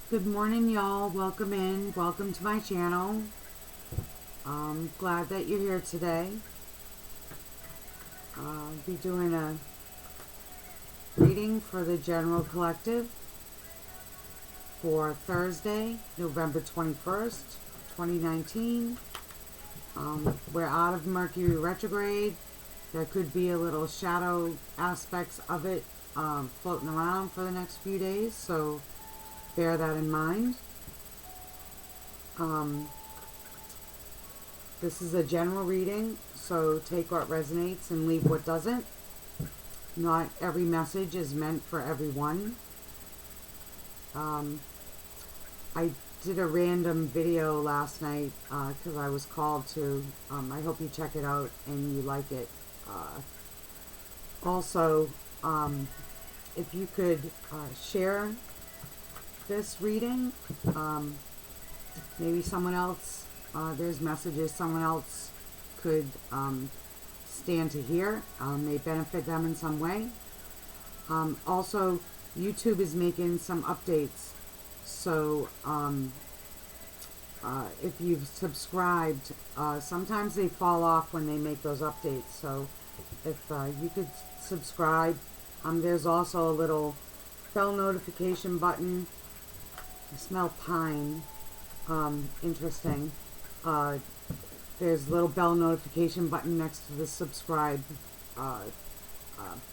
Good morning, y'all. Welcome in. Welcome to my channel. I'm glad that you're here today. I'll be doing a reading for the General Collective for Thursday, November 21st, 2019. We're out of Mercury retrograde. There could be a little shadow aspects of it floating around for the next few days, so bear that in mind. This is a general reading, so take what resonates and leave what doesn't. Not every message is meant for everyone. I did a random video last night because I was called to. I hope you check it out and you like it. Also, if you could share this reading, maybe someone else, there's messages someone else could stand to hear, may benefit them in some way. Also, YouTube is making some updates, so if you've subscribed, sometimes they fall off when they make those updates, so if you could subscribe. There's also a little bell notification button. I smell pine. Interesting. There's a little bell notification button next to the subscribe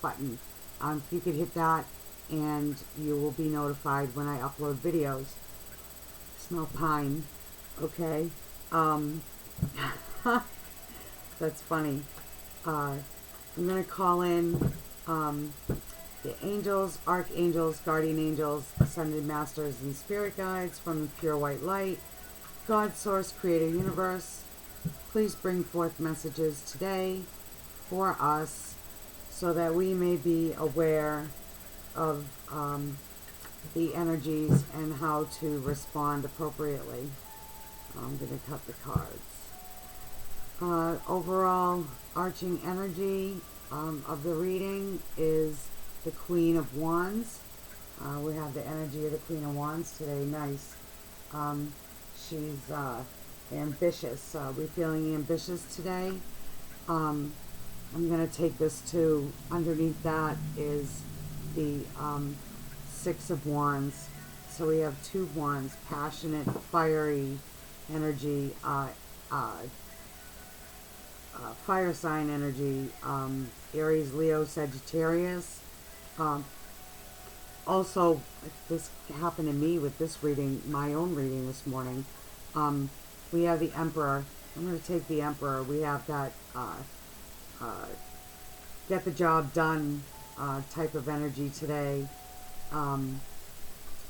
button. If you could hit that, and you will be notified when I upload videos. Smell pine. Okay. That's funny. I'm going to call in the angels, archangels, guardian angels, ascended masters, and spirit guides from the pure white light. God, source, creator, universe, please bring forth messages today for us so that we may be aware of the energies and how to respond appropriately. I'm going to cut the cards. Overall arching energy of the reading is the Queen of Wands. We have the energy of the Queen of Wands today. Nice. She's ambitious. We're feeling ambitious today. I'm going to take this to, underneath that is the Six of Wands. So we have two wands, passionate, fiery energy, fire sign energy, Aries, Leo, Sagittarius. Also, this happened to me with this reading, my own reading this morning. We have the Emperor. I'm going to take the Emperor. We have that get the job done type of energy today,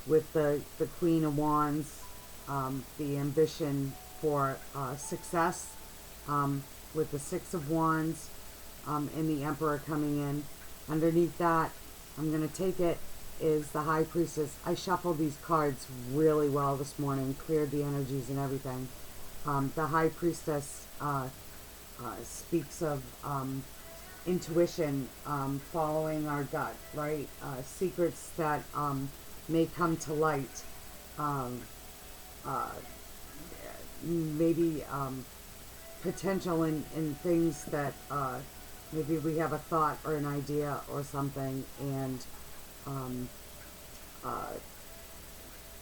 with the Queen of Wands, the ambition for success, with the Six of Wands, and the Emperor coming in. Underneath that, I'm going to take it, is the High Priestess. I shuffled these cards really well this morning, cleared the energies and everything. The High Priestess speaks of intuition, following our gut, right? Secrets that may come to light. Maybe potential in things that maybe we have a thought or an idea or something, and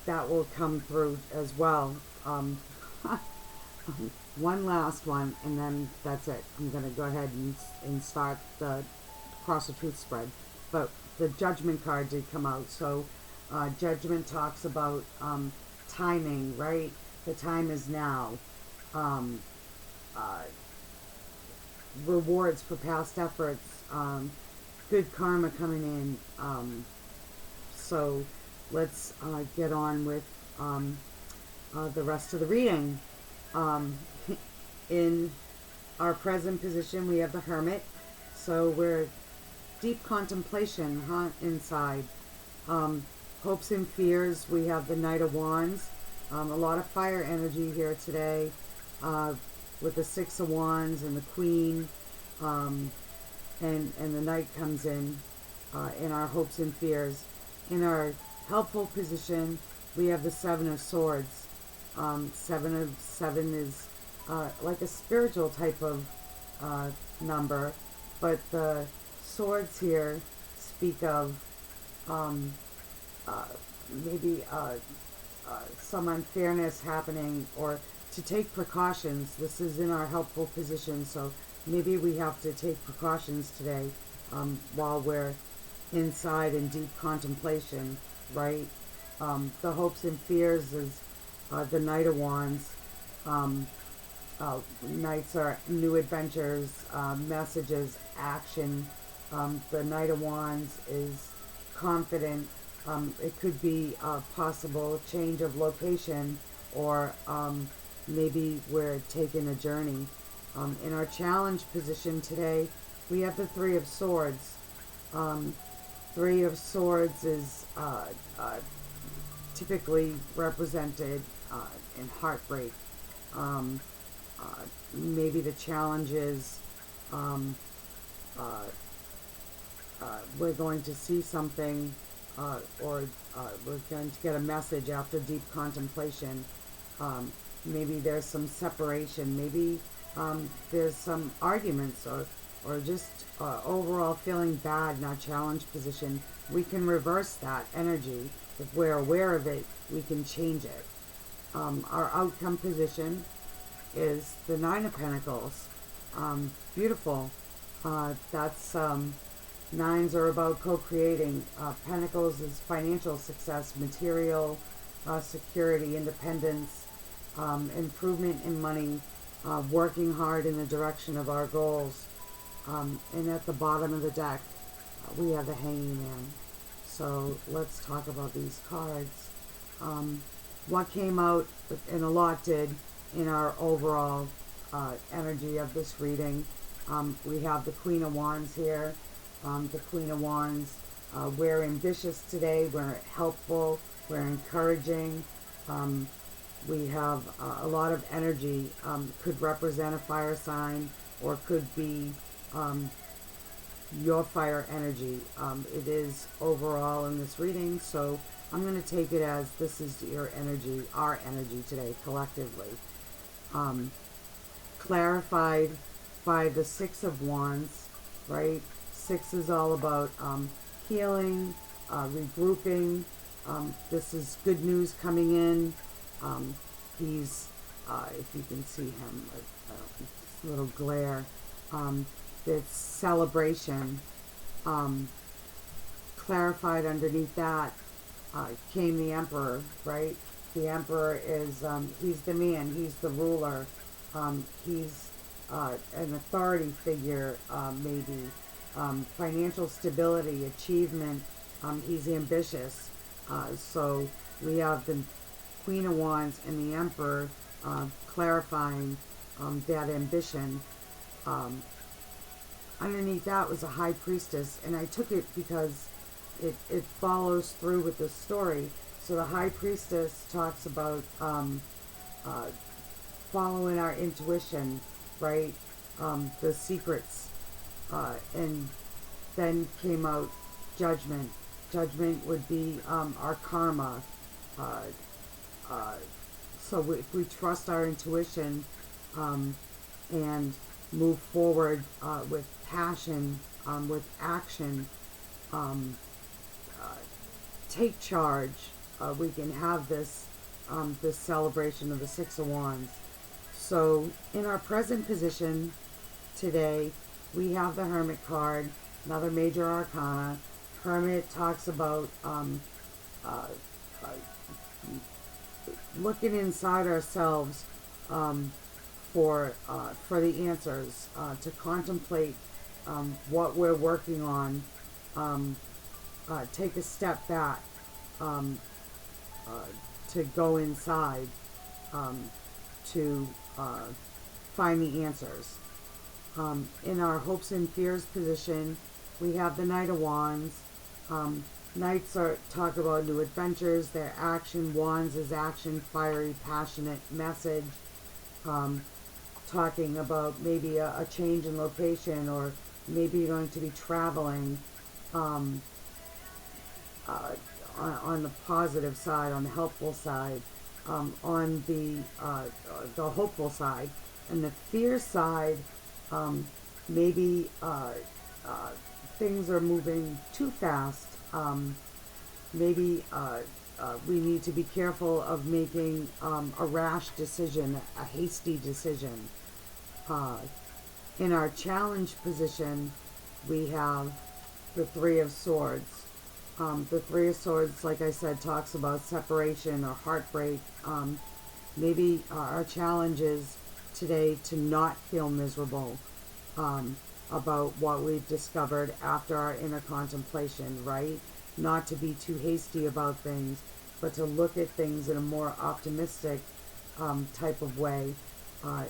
that will come through as well. One last one, and then that's it. I'm going to go ahead and start the Cross of Truth spread. But the Judgment card did come out. So Judgment talks about timing, right? The time is now. Rewards for past efforts. Good karma coming in. So let's get on with the rest of the reading. In our present position, we have the Hermit. So we're deep contemplation, inside. Hopes and fears, we have the Knight of Wands. A lot of fire energy here today, with the Six of Wands and the Queen, and the Knight comes in our hopes and fears. In our helpful position, we have the Seven of Swords. Seven is like a spiritual type of number, but the swords here speak of um, uh, maybe some unfairness happening, or to take precautions. This is in our helpful position, so maybe we have to take precautions today while we're inside in deep contemplation, right? The hopes and fears is the Knight of Wands. Um, Knights are new adventures, messages, action. The Knight of Wands is confident. It could be a possible change of location, or maybe we're taking a journey. In our challenge position today, we have the Three of Swords. Three of Swords is typically represented in heartbreak. Um, Maybe the challenge is um, uh, we're going to see something, or we're going to get a message after deep contemplation. Maybe there's some separation. Maybe there's some arguments, or just overall feeling bad in our challenge position. We can reverse that energy. If we're aware of it, we can change it. Our outcome position is the Nine of Pentacles. Beautiful. That's nines are about co-creating. Pentacles is financial success, material security, independence, improvement in money, working hard in the direction of our goals. And at the bottom of the deck, we have the Hanging Man. So let's talk about these cards. What came out, and a lot did, in our overall energy of this reading. We have the Queen of Wands here. The Queen of Wands, we're ambitious today, we're helpful, we're encouraging. We have a lot of energy. Could represent a fire sign, or could be your fire energy. It is overall in this reading, so I'm going to take it as this is your energy, our energy today, collectively. Clarified by the Six of Wands, right? Six is all about healing, regrouping. This is good news coming in. He's, if you can see him, a little glare. It's celebration. Clarified underneath that came the Emperor, right? The Emperor is, he's the man, he's the ruler, he's an authority figure, maybe, financial stability, achievement, he's ambitious. So we have the Queen of Wands and the Emperor clarifying that ambition. Underneath that was a High Priestess, and I took it because it follows through with the story. So the High Priestess talks about following our intuition, right? The secrets. And then came out Judgment. Judgment would be our karma. So if we trust our intuition and move forward with passion, with action, take charge, we can have this this celebration of the Six of Wands. So in our present position today, we have the Hermit card, another major arcana. Hermit talks about looking inside ourselves for the answers, to contemplate what we're working on, take a step back, to go inside, to find the answers. In our hopes and fears position, we have the Knight of Wands. Knights talk about new adventures, their action. Wands is action, fiery, passionate message. Talking about maybe a change in location, or maybe you're going to be traveling. on the positive side, on the helpful side, on the hopeful side, and the fear side, maybe things are moving too fast. Maybe we need to be careful of making a rash decision, a hasty decision. In our challenge position, we have the Three of Swords. The Three of Swords, like I said, talks about separation or heartbreak. Maybe our challenge is today to not feel miserable about what we've discovered after our inner contemplation, right? Not to be too hasty about things, but to look at things in a more optimistic type of way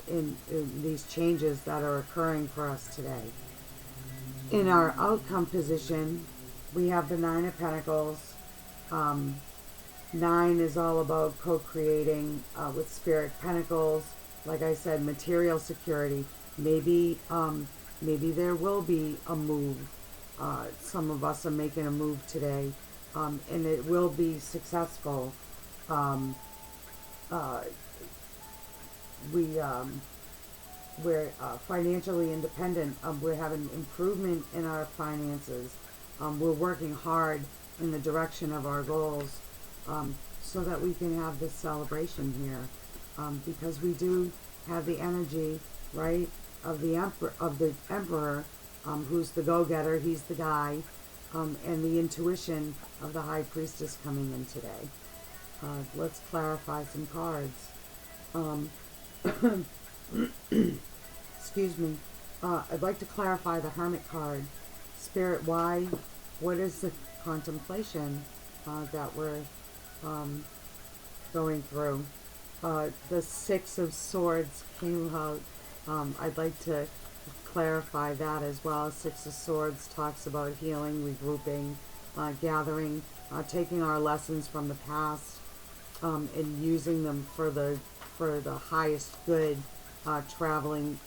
in these changes that are occurring for us today. In our outcome position, we have the Nine of Pentacles. Nine is all about co-creating with Spirit. Pentacles, like I said, material security. Maybe there will be a move. Some of us are making a move today, and it will be successful. We're financially independent. We're having improvement in our finances. We're working hard in the direction of our goals, so that we can have this celebration here, because we do have the energy, right, of the emperor, who's the go-getter. He's the guy, and the intuition of the High Priestess coming in today. Let's clarify some cards. Excuse me. I'd like to clarify the Hermit card. Spirit, what is the contemplation that we're going through? The Six of Swords came out. I'd like to clarify that as well. Six of Swords talks about healing, regrouping, gathering, taking our lessons from the past, and using them for the highest good, traveling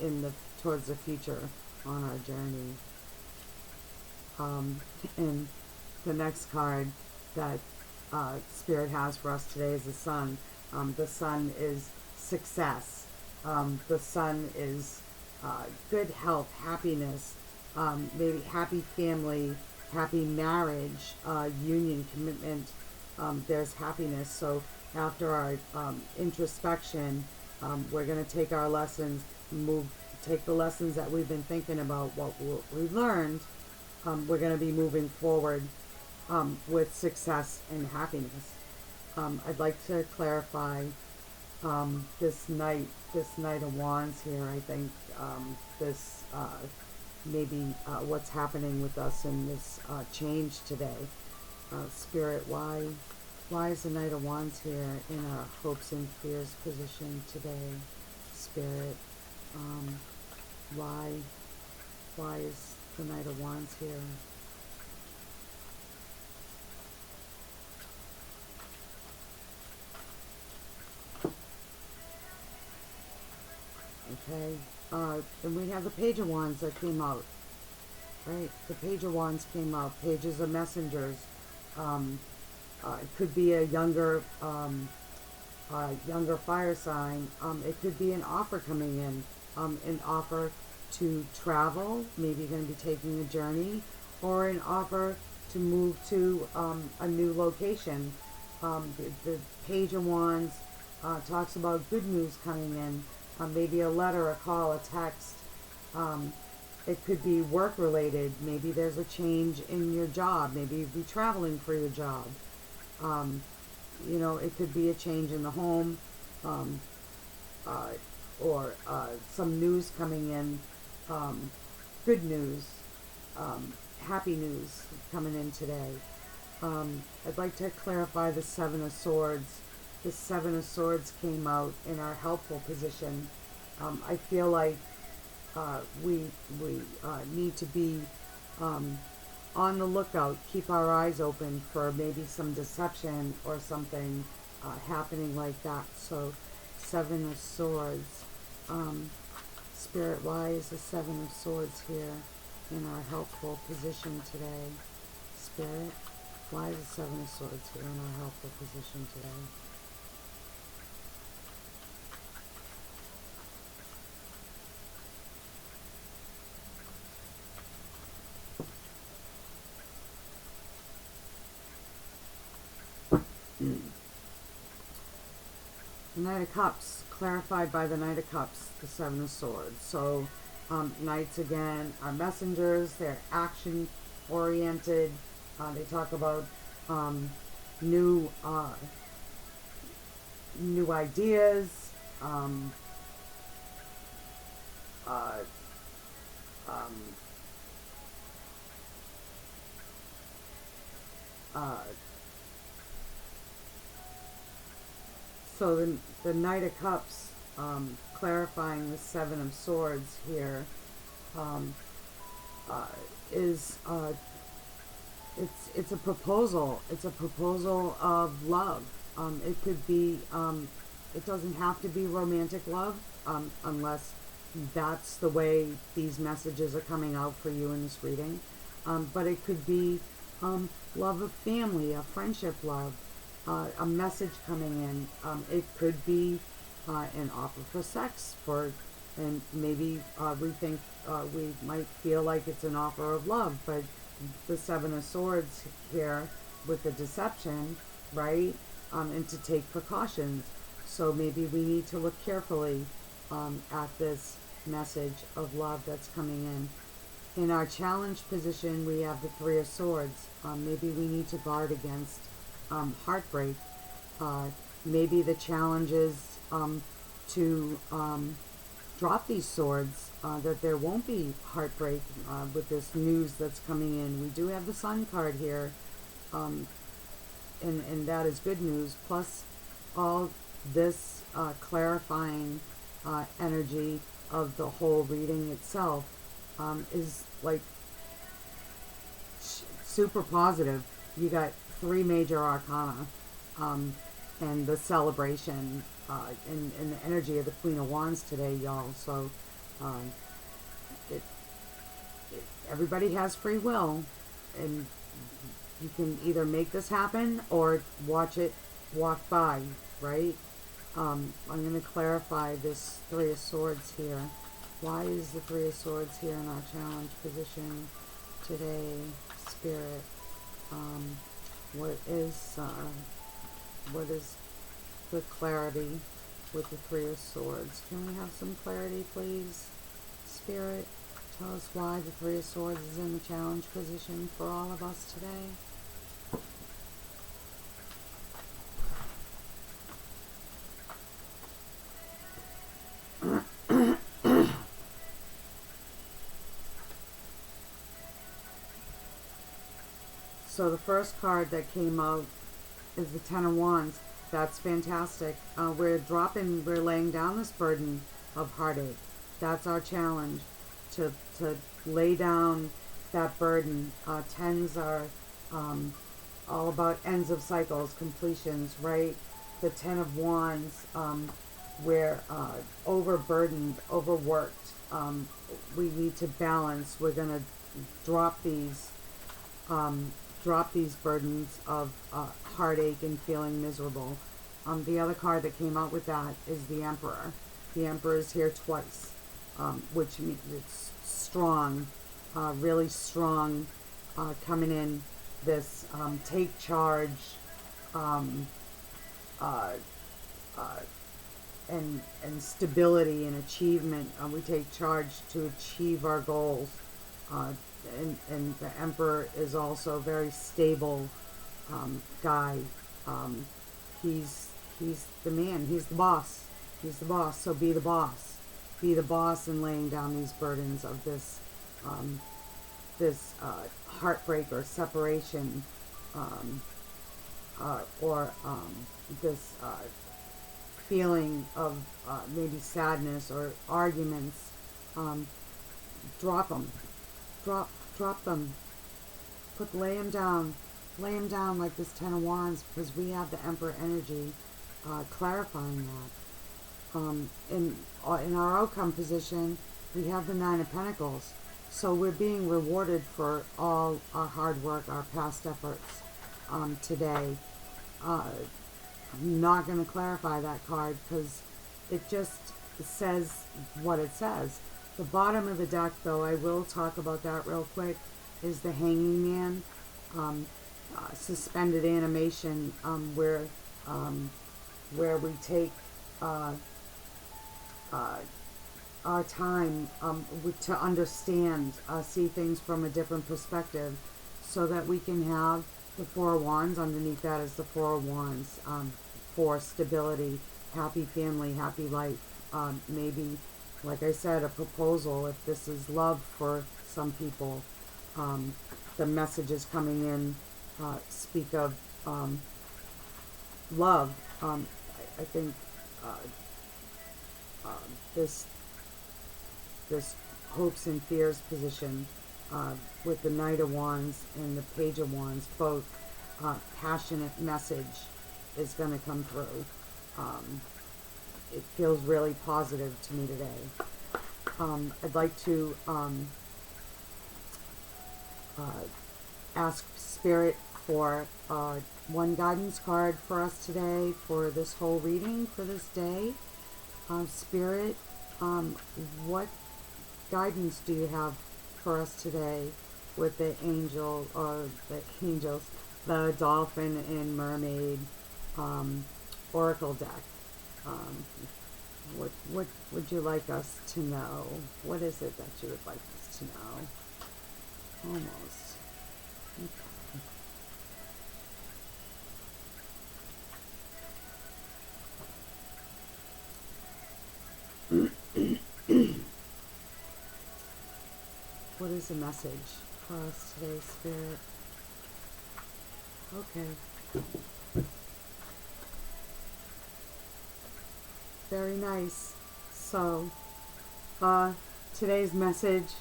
towards the future on our journey. And the next card that Spirit has for us today is the Sun. The Sun is success. The Sun is good health, happiness, maybe happy family, happy marriage, union, commitment. There's happiness. So after our introspection, we're going to take our lessons, take the lessons that we've been thinking about, what we've learned. We're going to be moving forward with success and happiness. I'd like to clarify this Knight of Wands here. I think this maybe what's happening with us in this change today. Spirit, why is the Knight of Wands here in our hopes and fears position today? Spirit, why is the Knight of Wands here? Okay, and we have the Page of Wands that came out, right? The Page of Wands came out. Pages of messengers. It could be a younger fire sign. It could be an offer coming in, an offer to travel. Maybe you're going to be taking a journey, or an offer to move to a new location. The Page of Wands talks about good news coming in. Maybe a letter, a call, a text. It could be work related. Maybe there's a change in your job. Maybe you'll be traveling for your job. It could be a change in the home, or some news coming in, good news, happy news coming in today. I'd like to clarify the Seven of Swords. The Seven of Swords came out in our helpful position. I feel like we need to be on the lookout, keep our eyes open for maybe some deception or something happening like that. So, Seven of Swords. Spirit, why is the Seven of Swords here in our helpful position today? Spirit. Why is the Seven of Swords here in our helpful position today? The Knight of Cups, clarified by the Knight of Cups, the Seven of Swords. So, knights again are messengers. They're action oriented. They talk about new new ideas. Uh, um, uh, so the Knight of Cups, clarifying the Seven of Swords here, um, is it's a proposal. It's a proposal of love. It could be. It doesn't have to be romantic love, unless that's the way these messages are coming out for you in this reading. But it could be love of family, a friendship love, a message coming in. It could be an offer for sex, and maybe we think we might feel like it's an offer of love, but the Seven of Swords here with the deception, right? And to take precautions. So maybe we need to look carefully at this message of love that's coming in. In our challenge position, we have the Three of Swords. Maybe we need to guard against heartbreak. Maybe the challenge is to drop these swords, that there won't be heartbreak with this news that's coming in. We do have the Sun card here, and that is good news. Plus, all this clarifying energy of the whole reading itself is like super positive. You got three major arcana, and the celebration and the energy of the Queen of Wands today, y'all. So it, everybody has free will, and you can either make this happen or watch it walk by, right? I'm going to clarify this Three of Swords here. Why is the Three of Swords here in our challenge position today, Spirit? What is the clarity with the Three of Swords? Can we have some clarity, please, Spirit? Tell us why the Three of Swords is in the challenge position for all of us today. So the first card that came out is the Ten of Wands. That's fantastic. We're laying down this burden of heartache. That's our challenge, to lay down that burden. Tens are all about ends of cycles, completions, right? The Ten of Wands, we're overburdened, overworked. We need to balance. We're going to drop these burdens of heartache and feeling miserable. The other card that came out with that is the Emperor. The Emperor is here twice, which means it's strong, really strong, coming in this take charge, and stability and achievement. We take charge to achieve our goals. And the Emperor is also a very stable guy. He's the man. He's the boss. He's the boss. So be the boss. Be the boss in laying down these burdens of this heartbreak or separation, or this feeling of maybe sadness or arguments. Drop them. Drop them. Lay them down. Lay them down like this Ten of Wands, because we have the Emperor energy clarifying that. In our outcome position, we have the Nine of Pentacles. So we're being rewarded for all our hard work, our past efforts. today. I'm not going to clarify that card because it just says what it says. The bottom of the deck, though, I will talk about that real quick, is the Hanging Man. Suspended animation, where we take our time to understand, see things from a different perspective, so that we can have the Four of Wands. Underneath that is the Four of Wands, for stability, happy family, happy life. Maybe, like I said, a proposal, if this is love for some people. The messages coming in speak of love. I think this hopes and fears position, with the Knight of Wands and the Page of Wands, both passionate message is going to come through. It feels really positive to me today. I'd like to ask Spirit for one guidance card for us today for this whole reading for this day. Spirit, what guidance do you have for us today with the angel, or the angels, the dolphin and mermaid oracle deck? What would you like us to know? What is it that you would like us to know? Almost. Okay. What is the message for us today, Spirit? Okay. Very nice. So, today's message,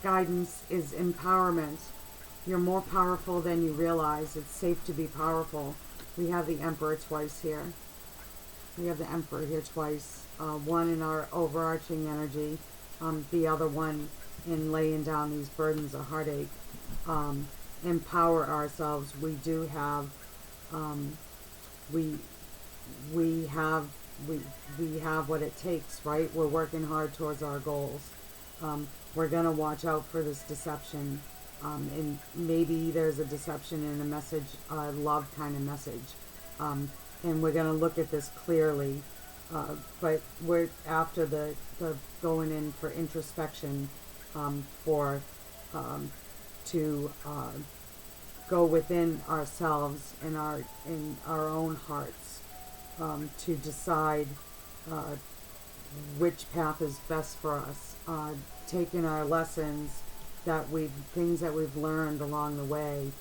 guidance, is empowerment. You're more powerful than you realize. It's safe to be powerful. We have the Emperor twice here. We have the Emperor here twice. One in our overarching energy, the other one in laying down these burdens of heartache. Empower ourselves. We do have, we have what it takes, right? We're working hard towards our goals. We're going to watch out for this deception. And maybe there's a deception in a message, love kind of message. And we're going to look at this clearly. But we're after the going in for introspection, to go within ourselves in our own hearts, to decide which path is best for us, taking our lessons things that we've learned along the way,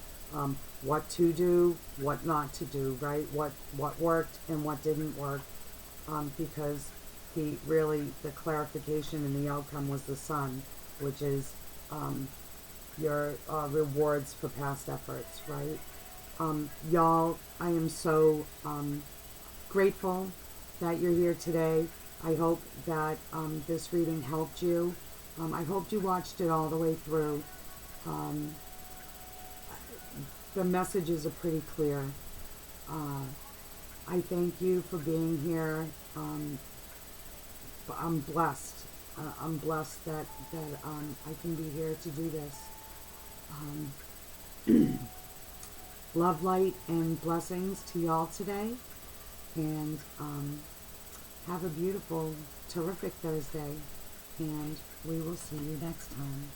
what to do, what not to do, right? What worked and what didn't work, because the clarification and the outcome was the Sun, which is your rewards for past efforts, right? Y'all, I am so grateful that you're here today. I hope that this reading helped you. I hope you watched it all the way through. The messages are pretty clear. I thank you for being here. I'm blessed. I'm blessed that I can be here to do this. Love, light, and blessings to y'all today. And have a beautiful, terrific Thursday. And we will see you next time.